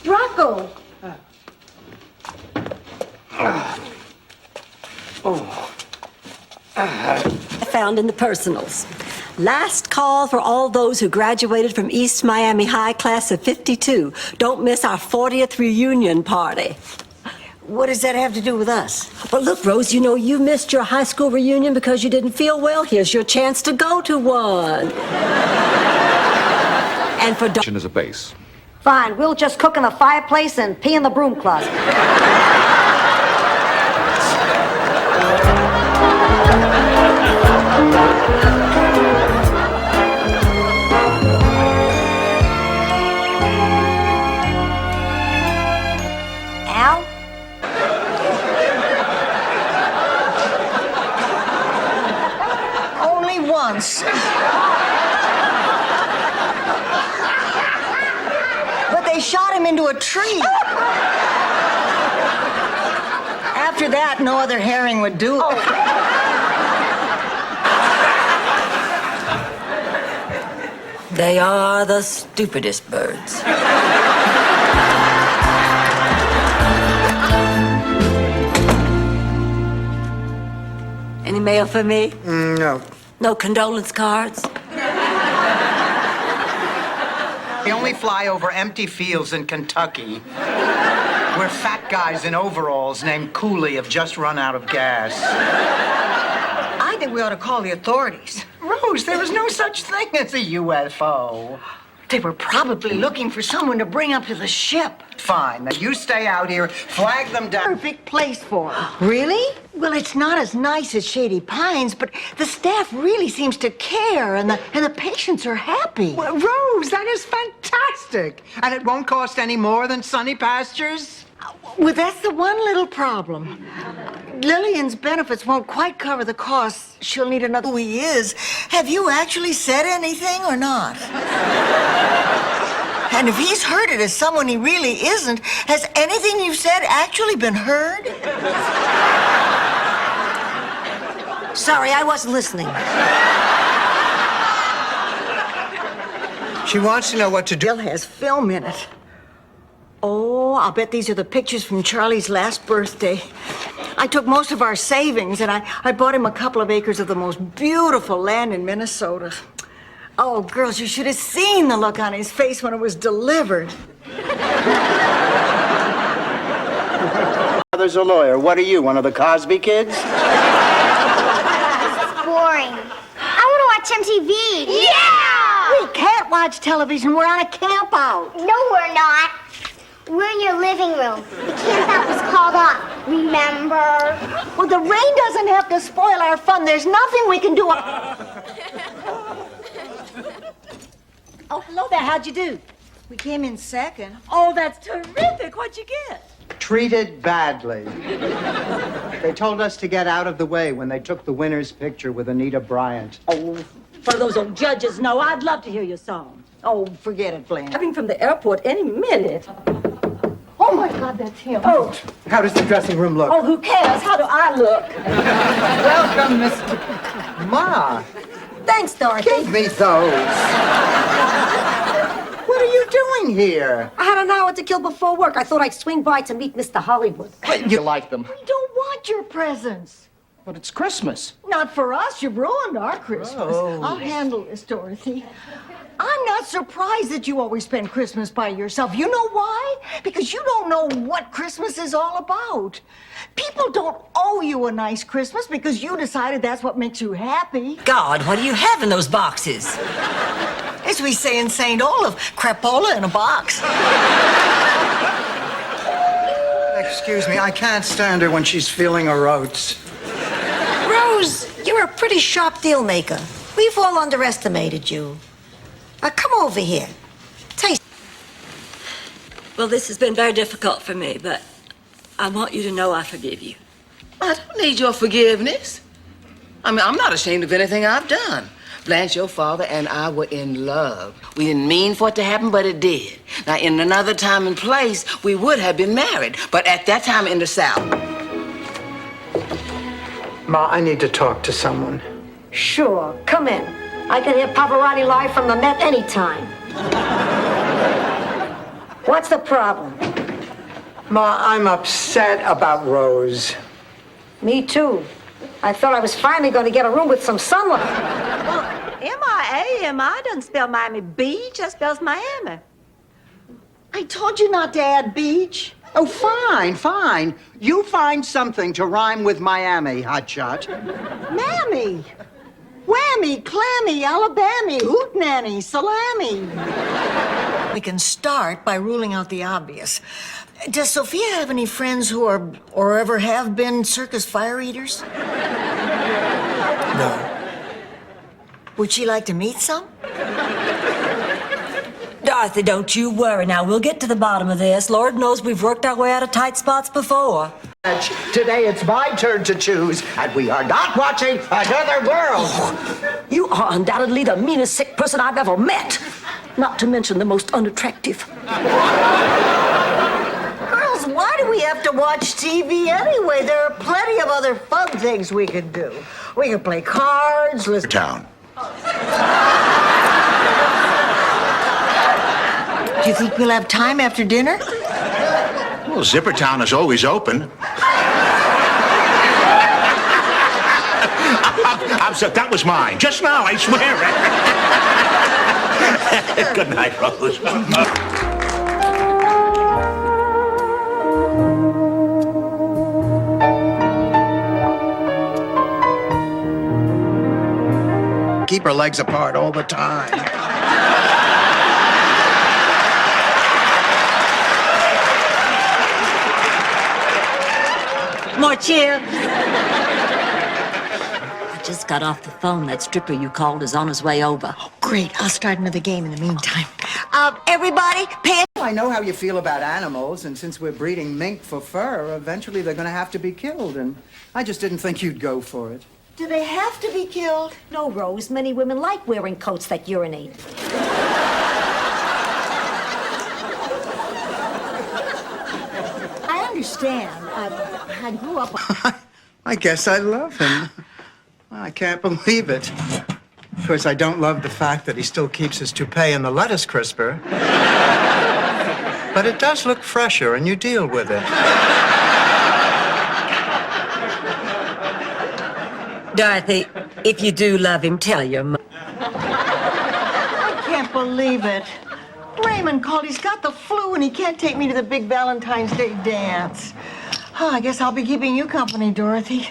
Rocco! Found in the personals. Last call for all those who graduated from East Miami High class of 52. Don't miss our 40th reunion party. What does that have to do with us? Well, look, Rose, you know you missed your high school reunion because you didn't feel well. Here's your chance to go to one. And for As a base. Fine, we'll just cook in the fireplace and pee in the broom closet. Al? Only once. But they shot him into a tree. After that, no other herring would do it. They are the stupidest birds. Any mail for me? No. No condolence cards? We only fly over empty fields in Kentucky where fat guys in overalls named Cooley have just run out of gas. I think we ought to call the authorities. Rose, there is no such thing as a UFO. They were probably looking for someone to bring up to the ship. Fine. Now you stay out here, flag them down. Perfect place for them. Really? Well, it's not as nice as Shady Pines, but the staff really seems to care, and the patients are happy. Well, Rose, that is fantastic. And it won't cost any more than Sunny Pastures? Well, that's the one little problem. Lillian's benefits won't quite cover the costs. She'll need another. Who he is. Have you actually said anything or not? And if he's heard it as someone he really isn't, has anything you've said actually been heard? Sorry, I wasn't listening. She wants to know what to do. Bill has film in it. Oh, I'll bet these are the pictures from Charlie's last birthday. I took most of our savings, and I bought him a couple of acres of the most beautiful land in Minnesota. Oh, girls, you should have seen the look on his face when it was delivered. Father's a lawyer. What are you, one of the Cosby kids? Boring. I want to watch MTV. Yeah! We can't watch television. We're on a camp out. No, we're not. We're in your living room. The camp out was called off. Remember? Well, the rain doesn't have to spoil our fun. There's nothing we can do. Oh, hello there. How'd you do? We came in second. Oh, that's terrific. What'd you get? Treated badly. They told us to get out of the way when they took the winner's picture with Anita Bryant. Oh, One of those old judges. No, I'd love to hear your song. Oh, forget it, Blanche. Coming from the airport any minute. Oh, my God, that's him. Oh, How does the dressing room look? oh, who cares? How do I look? Welcome, Mr. Ma. Thanks, Dorothy. Give me those. What are you doing here? I had an hour to kill before work. I thought I'd swing by to meet Mr. Hollywood. You like them? We don't want your presents. But it's Christmas. Not for us. You ruined our Christmas. I'll handle this, Dorothy. I'm not surprised that you always spend Christmas by yourself. You know why? Because you don't know what Christmas is all about. People don't owe you a nice Christmas because you decided that's what makes you happy. God, what do you have in those boxes? As we say in St. Olaf, crapola in a box. Excuse me, I can't stand her when she's feeling her oats. Rose, you're a pretty sharp deal maker. We've all underestimated you. Come over here. Taste. Well, this has been very difficult for me, but I want you to know I forgive you. I don't need your forgiveness. I mean, I'm not ashamed of anything I've done. Blanche, your father and I were in love. We didn't mean for it to happen, but it did. Now, in another time and place, we would have been married. But at that time in the South... Ma, I need to talk to someone. Sure, come in. I can hear Pavarotti live from the Met anytime. What's the problem? Ma, I'm upset about Rose. Me too. I thought I was finally going to get a room with some sunlight. Well, M-I-A-M-I doesn't spell Miami Beach, it spells Miami. I told you not to add beach. Oh, fine, fine. You find something to rhyme with Miami, hotshot. Mammy. Whammy, clammy, Alabama, hootenanny, salami. We can start by ruling out the obvious. Does Sophia have any friends who are, or ever have been, circus fire eaters? No. Would she like to meet some? Dorothy, don't you worry now. We'll get to the bottom of this. Lord knows we've worked our way out of tight spots before. Today it's my turn to choose, and we are not watching Another World. You are undoubtedly the meanest sick person I've ever met. Not to mention the most unattractive. Girls, why do we have to watch TV anyway? There are plenty of other fun things we could do. We could play cards, listen... Town. Do you think we'll have time after dinner? Well, Zippertown is always open. I'm sorry, that was mine. Just now, I swear. Good night, Rose. Keep her legs apart all the time. More cheer. I just got off the phone. That stripper you called is on his way over. Oh, great. I'll start another game in the meantime. Everybody, pay I know how you feel about animals, and since we're breeding mink for fur, eventually they're going to have to be killed, and I just didn't think you'd go for it. Do they have to be killed? No, Rose. Many women like wearing coats that urinate. I understand. I grew up... I guess I love him. I can't believe it. Of course, I don't love the fact that he still keeps his toupee in the lettuce crisper. But it does look fresher, and you deal with it. Dorothy, if you do love him, tell your mother. I can't believe it. Raymond called. He's got the flu, and he can't take me to the big Valentine's Day dance. Oh, I guess I'll be keeping you company, Dorothy.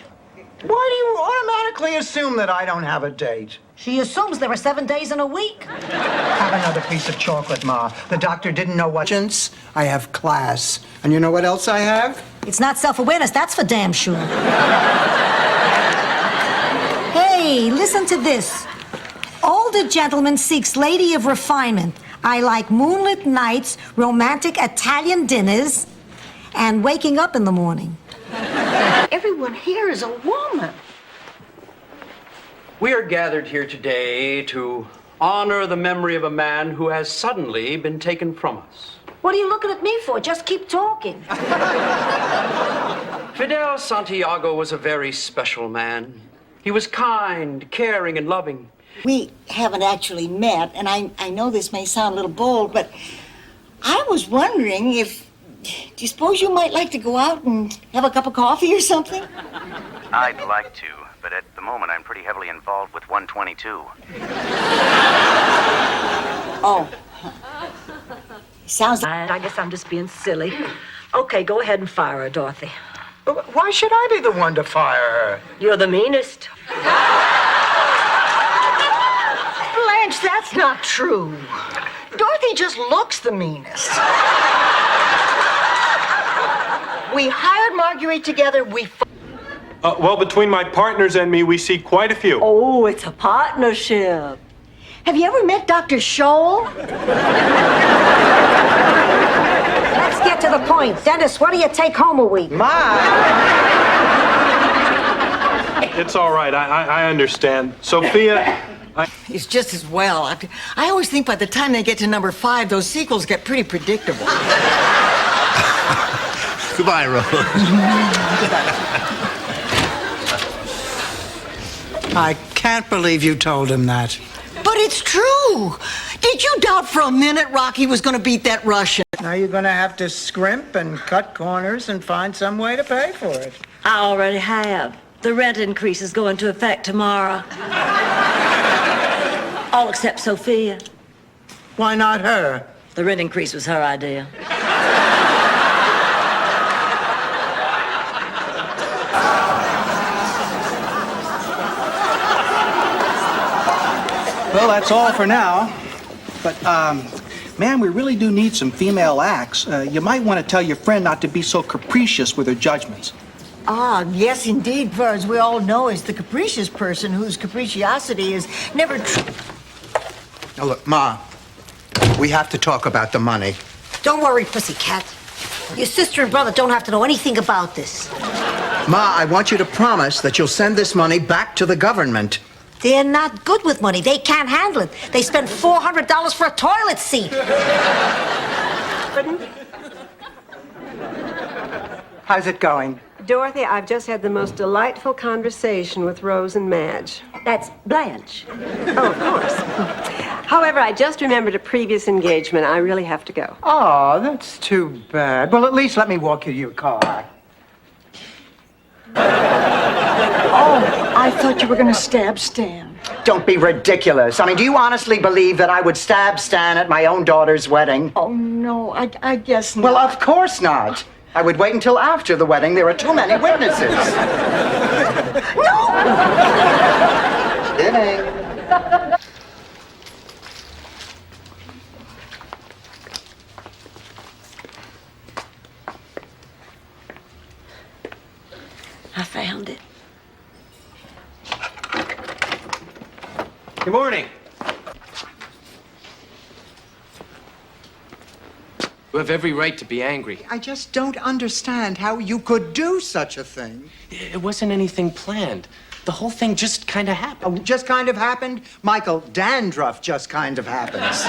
Why do you automatically assume that I don't have a date? She assumes there are 7 days in a week. Have another piece of chocolate, Ma. The doctor didn't know what... I have class. And you know what else I have? It's not self-awareness, that's for damn sure. Hey, listen to this. Older gentleman seeks lady of refinement. I like moonlit nights, romantic Italian dinners, and waking up in the morning. Everyone here is a woman. We are gathered here today to honor the memory of a man who has suddenly been taken from us. What are you looking at me for? Just keep talking. Fidel Santiago was a very special man. He was kind, caring, and loving. We haven't actually met, and I know this may sound a little bold, but I was wondering if, do you suppose you might like to go out and have a cup of coffee or something? I'd like to, but at the moment I'm pretty heavily involved with 122. Oh. Sounds like... I guess I'm just being silly. Okay, go ahead and fire her, Dorothy. Why should I be the one to fire her? You're the meanest. Blanche, that's not true. Dorothy just looks the meanest. We hired Marguerite together. Well, between my partners and me, we see quite a few. Oh, it's a partnership. Have you ever met Dr. Scholl? Let's get to the point. Dennis, what do you take home a week? It's all right. I understand. Sophia, It's just as well. I always think by the time they get to number 5, those sequels get pretty predictable. Goodbye, Rose. I can't believe you told him that. But it's true. Did you doubt for a minute Rocky was going to beat that Russian? Now you're going to have to scrimp and cut corners and find some way to pay for it. I already have. The rent increase is going to effect tomorrow. All except Sophia. Why not her? The rent increase was her idea. Well, that's all for now. But, man, we really do need some female acts. You might want to tell your friend not to be so capricious with her judgments. Ah, yes, indeed, for as we all know, is the capricious person whose capriciosity is never true. Now, look, Ma, we have to talk about the money. Don't worry, pussycat. Your sister and brother don't have to know anything about this. Ma, I want you to promise that you'll send this money back to the government. They're not good with money. They can't handle it. They spend $400 for a toilet seat. How's it going? Dorothy, I've just had the most delightful conversation with Rose and Madge. That's Blanche. Oh, of course. However, I just remembered a previous engagement. I really have to go. Oh, that's too bad. Well, at least let me walk you to your car. Oh, I thought you were going to stab Stan. Don't be ridiculous. I mean, do you honestly believe that I would stab Stan at my own daughter's wedding? Oh, no, I guess not. Well, of course not. I would wait until after the wedding. There are too many witnesses. No! Dinning. I found it. Good morning. You have every right to be angry. I just don't understand how you could do such a thing. It wasn't anything planned. The whole thing just kind of happened. Oh, just kind of happened? Michael, dandruff just kind of happens.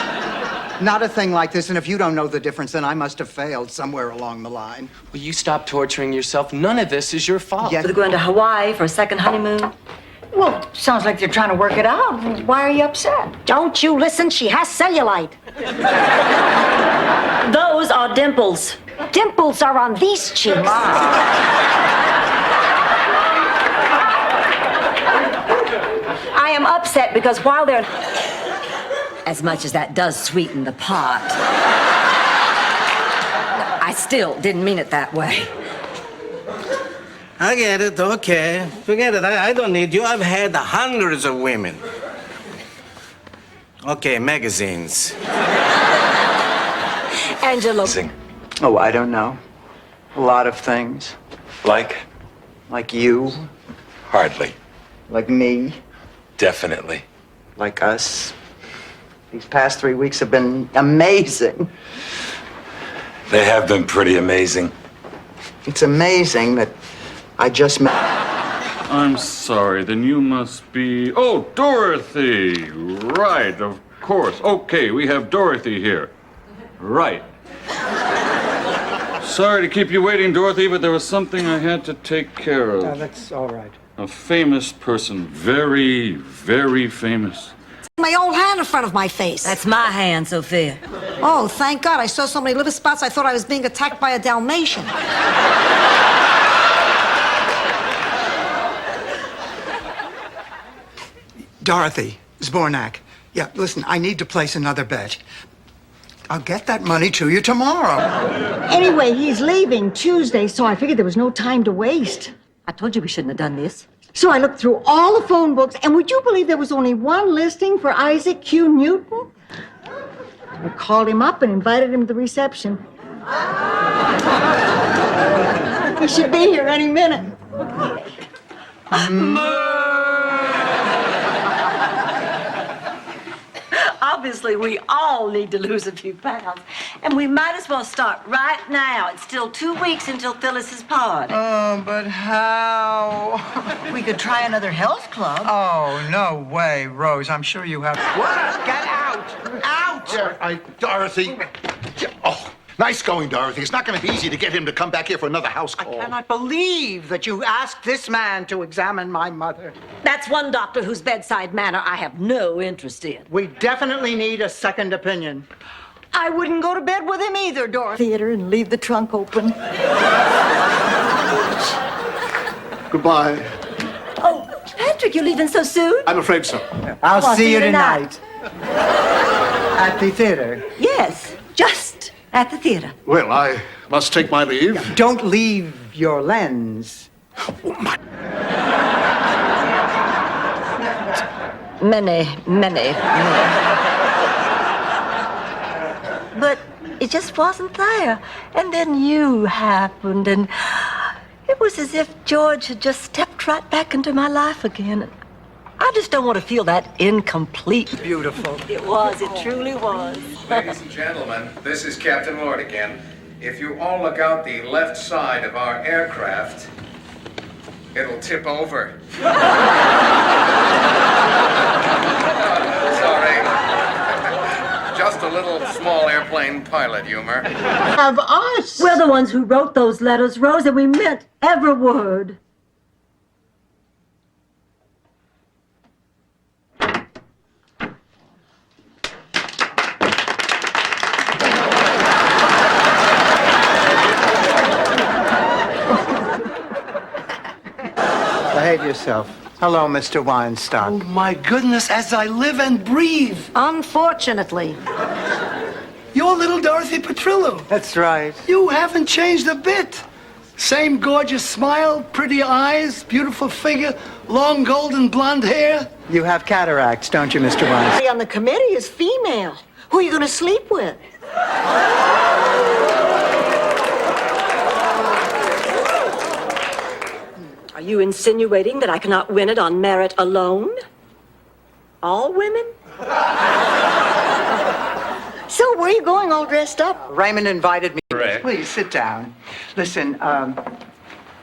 Not a thing like this, and if you don't know the difference, then I must have failed somewhere along the line. Will you stop torturing yourself? None of this is your fault. They're going to Hawaii for a second honeymoon. Well, sounds like they're trying to work it out. Why are you upset? Don't you listen. She has cellulite. Those are dimples. Dimples are on these cheeks. I am upset because while they're... As much as that does sweeten the pot, I still didn't mean it that way. I get it, okay. Forget it, I don't need you. I've had hundreds of women. Okay, magazines. Angelo. Oh, I don't know. A lot of things. Like? Like you. Hardly. Like me. Definitely. Like us. These past 3 weeks have been amazing. They have been pretty amazing. It's amazing that I just met... I'm sorry, then you must be... Oh, Dorothy! Right, of course. Okay, we have Dorothy here. Right. Sorry to keep you waiting, Dorothy, but there was something I had to take care of. That's all right. A famous person. Very, very famous. My old hand in front of my face. That's my hand, Sophia. Oh, thank God. I saw so many liver spots, I thought I was being attacked by a Dalmatian. Dorothy Zbornak. Yeah, listen, I need to place another bet. I'll get that money to you tomorrow. Anyway, he's leaving Tuesday, so I figured there was no time to waste. I told you we shouldn't have done this. So I looked through all the phone books, and would you believe there was only one listing for Isaac Q. Newton? I called him up and invited him to the reception. He should be here any minute. Obviously, we all need to lose a few pounds. And we might as well start right now. It's still 2 weeks until Phyllis's party. Oh, but how? We could try another health club. Oh, no way, Rose. I'm sure you have... What? Get out! Out! Dorothy. Oh, nice going, Dorothy. It's not going to be easy to get him to come back here for another house call. I cannot believe that you asked this man to examine my mother. That's one doctor whose bedside manner I have no interest in. We definitely need a second opinion. I wouldn't go to bed with him either, Dorothy. Theater and leave the trunk open. Goodbye. Oh, Patrick, you're leaving so soon? I'm afraid so. I'll Well, see you tonight. At the theater. Yes, just at the theater. Well, I must take my leave. Don't leave your lens. Many. But it just wasn't there. And then you happened, and it was as if George had just stepped right back into my life again. I just don't want to feel that incomplete. Beautiful. It was. It truly was. Ladies and gentlemen, this is Captain Lord again. If you all look out the left side of our aircraft, it'll tip over. Sorry. Just a little small airplane pilot humor. Have us. We're the ones who wrote those letters, Rose, and we meant every word. Behave yourself. Hello, Mr. Weinstock. Oh, my goodness, as I live and breathe. Unfortunately. You're little Dorothy Petrillo. That's right. You haven't changed a bit. Same gorgeous smile, pretty eyes, beautiful figure, long golden blonde hair. You have cataracts, don't you, Mr. Weinstock? On the committee is female. Who are you going to sleep with? Are you insinuating that I cannot win it on merit alone? All women? So, where are you going all dressed up? Raymond invited me. Correct. Please sit down. Listen,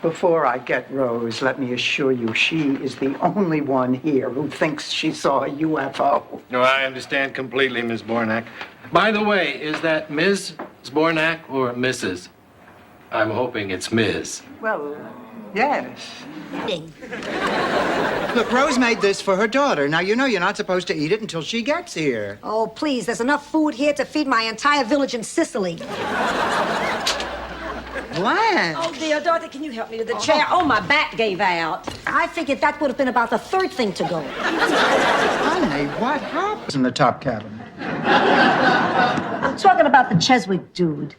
before I get Rose, let me assure you she is the only one here who thinks she saw a UFO. No, I understand completely, Miss Zbornak. By the way, is that Ms. Zbornak or Mrs.? I'm hoping it's Ms. Well, yes. Look, Rose made this for her daughter. Now, you know you're not supposed to eat it until she gets here. Oh, please, there's enough food here to feed my entire village in Sicily. Blanche. Oh, dear, Dorothy, can you help me to the chair? Oh, my back gave out. I figured that would have been about the third thing to go. Honey, what happened in the top cabin? I'm talking about the Cheswick dude.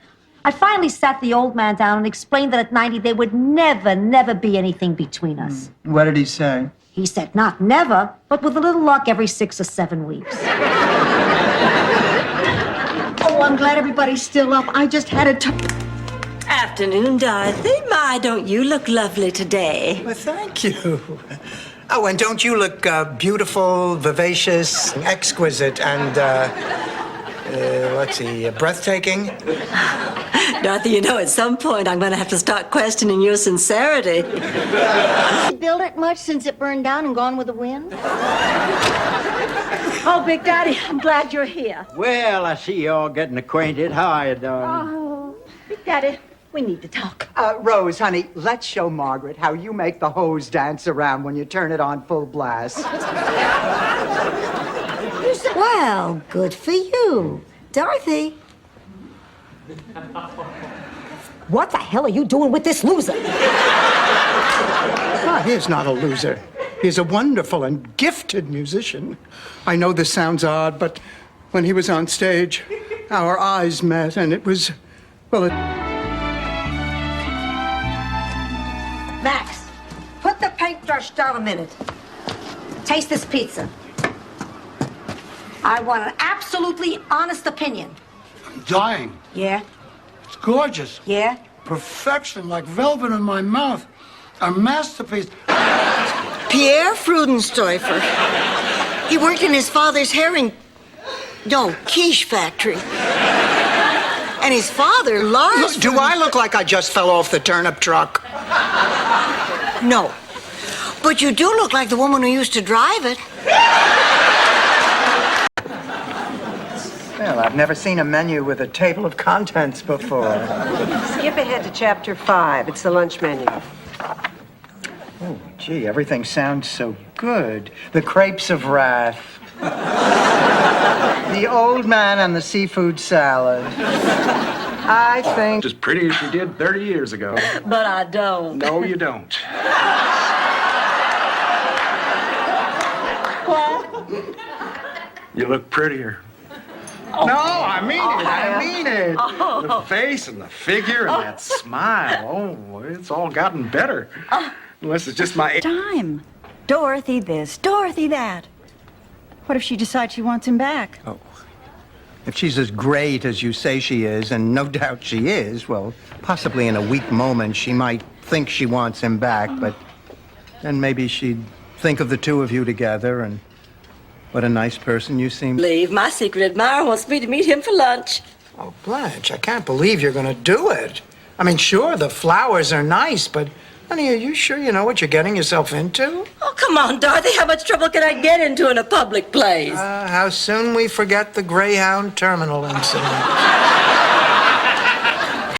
I finally sat the old man down and explained that at 90 there would never be anything between us. What did he say? He said not never, but with a little luck every 6 or 7 weeks. Oh, I'm glad everybody's still up. I just had a Afternoon, Dorothy. My, don't you look lovely today. Well, thank you. Oh, and don't you look beautiful, vivacious, exquisite, and, let's see, breathtaking? Dorothy, you know, at some point I'm going to have to start questioning your sincerity. You build it much since it burned down and gone with the wind? Oh, Big Daddy, I'm glad you're here. Well, I see you all getting acquainted. How are you, darling? Oh, Big Daddy, we need to talk. Rose, honey, let's show Margaret how you make the hose dance around when you turn it on full blast. Well, good for you. Dorothy. What the hell are you doing with this loser? He's not a loser. He's a wonderful and gifted musician. I know this sounds odd, but when he was on stage, our eyes met, and it was, well, Max, put the paintbrush down a minute. Taste this pizza. I want an absolutely honest opinion. I'm dying. Yeah? It's gorgeous. Yeah? Perfection, like velvet in my mouth. A masterpiece. Pierre Freudenstoifer. He worked in his father's quiche factory. And his father, Lars... do I look like I just fell off the turnip truck? No. But you do look like the woman who used to drive it. Well, I've never seen a menu with a table of contents before. Skip ahead to chapter 5. It's the lunch menu. Oh, gee, everything sounds so good. The crepes of wrath. The old man and the seafood salad. I think... As pretty as you did 30 years ago. But I don't. No, you don't. What? You look prettier. Oh. No, I mean it. I Oh. mean it. Oh. The face and the figure and that smile. Oh, it's all gotten better. Unless it's just my... Time. Dorothy this, Dorothy that. What if she decides she wants him back? Oh. If she's as great as you say she is, and no doubt she is, well, possibly in a weak moment she might think she wants him back, but then maybe she'd think of the two of you together and what a nice person you seem. Leave. My secret admirer wants me to meet him for lunch. Oh, Blanche, I can't believe you're going to do it. I mean, sure, the flowers are nice, but, honey, are you sure you know what you're getting yourself into? Oh, come on, Dorothy. How much trouble can I get into in a public place? How soon we forget the Greyhound Terminal incident.